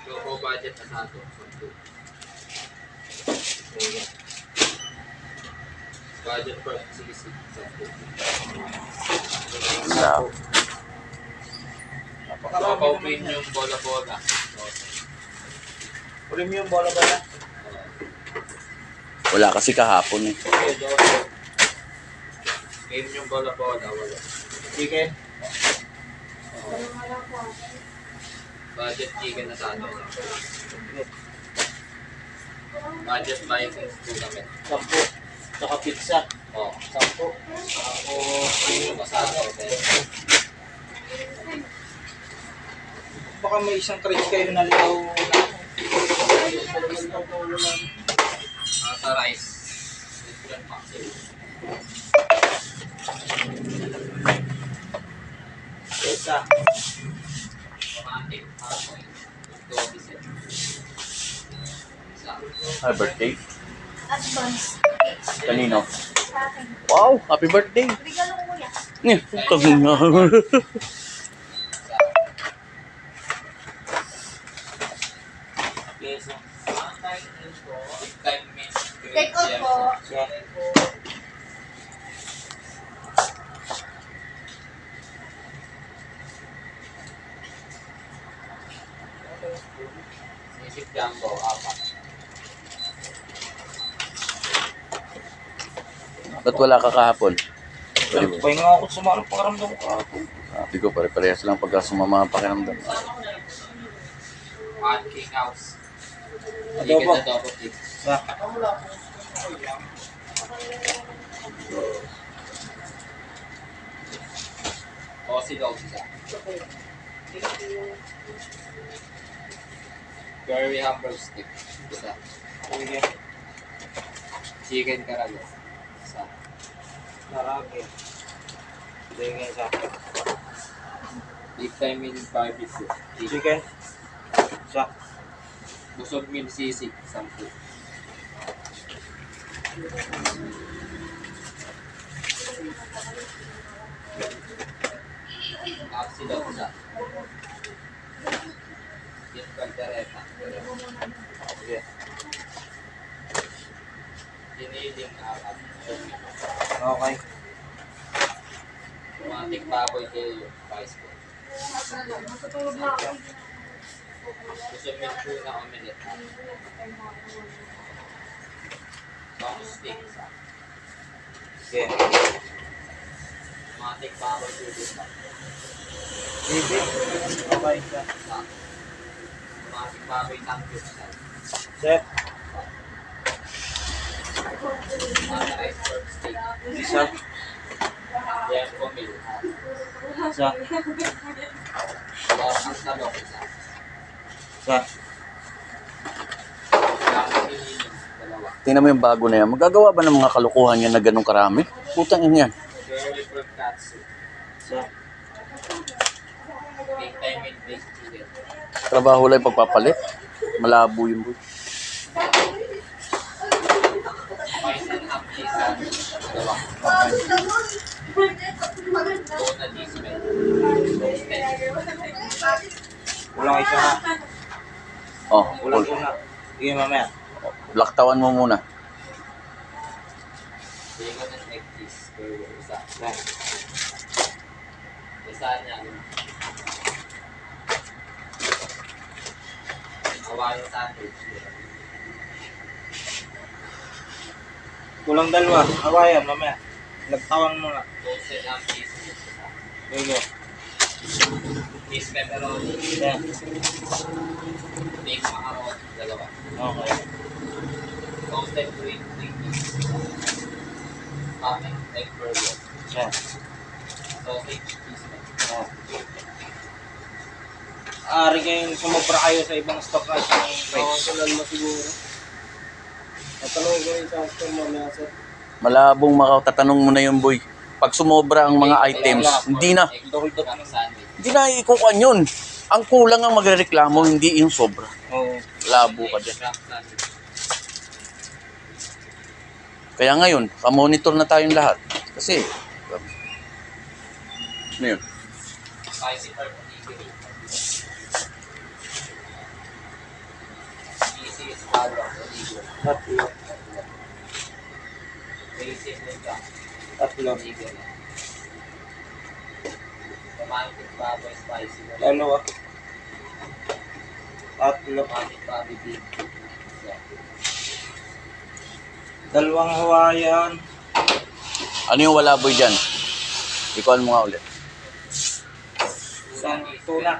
Low budget na sa ito. Budget for CC. Sa Low premium bola-bola. Premium bola-bola. wala kasi kahapon eh. Game yung bola-bola. Wala. Chicken. Budget chicken na sa ito. Budget buying tournament. 10. Saka pizza. Oh. 10. Premium na sa ito. Baka may isang crate kayo na ligaw na. Sa rice. Different package. Pizza. Romantic. Ito, isa. Happy birthday. Advance. Kanino? Sa akin. Wow, happy birthday. Regalo ko kuya. Eh, putang ina. Pizza. Take out po. Sisip jumbo, apat. Ba't wala ka kahapon? Pahinga ako sa mga pakaramdam ko ako. Sabi ko, pare-parehas lang pagka sumama ang pakiramdam. One king house. Adobo. Chicken adobo cake. Sa. O sigaw isa. Curry hamburg stick. Isa. Sige. Chicken karago. Isa. Marami. Sige sa. Big time meal barbecue. Chicken. Sa. Busog meal sisig. 10. Tapsi daw isa. Beef caldereta. Sige. Giniling apat. Okay. Romantic baboy kayo. Rice ko. Matutulog na ako. Busog meal tuna omelette. Bang stick isa. Sige. Romantic baboy tulis pa. Bibi. Okay. Sa. Isa. Romantic baboy tangyok isa. Chef. Romantic iceberg steak. Isa. Jempo meal. Sa. Tapos ang talong isa. Sa. Lamang ininom. Dalawa. Tingnan mo yung bago na yan. Magagawa ba ng mga kalukuhan yan na ganun karami? Putang ina yan. Curry fruit katsu. Sa. Big time meal baked chicken. Trabaho lang yung pagpapalit. Malabo yung boy. Spice and ham cheese sandwich. Dalawa. Tuna cheese melt. Roasted. Kulang isa na. Oh, Kulang cool. una. Sige mamaya. Laktawan mo muna. Bacon and egg cheese. Burger. Isa. Sa. Isa niya. Hawaiian sandwich. Kulang dalawa. Hawayan mamaya. Lagtawan mo nga. Roasted ham cheese melt. Isa. Sige. Cheese pepperoni. Sa. Baked macaroni. Dalawa. Okay. Roasted green cheese. Ham egg burger. Sa. Sausage cheese melt. Sa. Ari kayong sumobra kayo sa ibang stock na sa Sunod mo siguro. Tatanungin ko rin sa stock mo na sa Malabong makatatanong mo na yun boy. Pag sumobra ang mga items, hindi na. Hold up ng sandwich. Hindi na ikukuhan yun. Ang kulang ang magrereklamo, hindi yung sobra. Oo. Labo ka dyan. Shrimp sandwich. Kaya ngayon, pa-monitor na tayong lahat. Kasi, ano yun? Spicy pork onigiri. Easy scallop onigiri. Tatlo. Basic nito. Tatlo. Onigiri. Romantic baboy spicy. Dalawa. Tatlo. Romantic baboy beef. Dalawang Hawaiian. Ano yung wala boy dyan? Ikaw mo nga ulit. Isang tuna.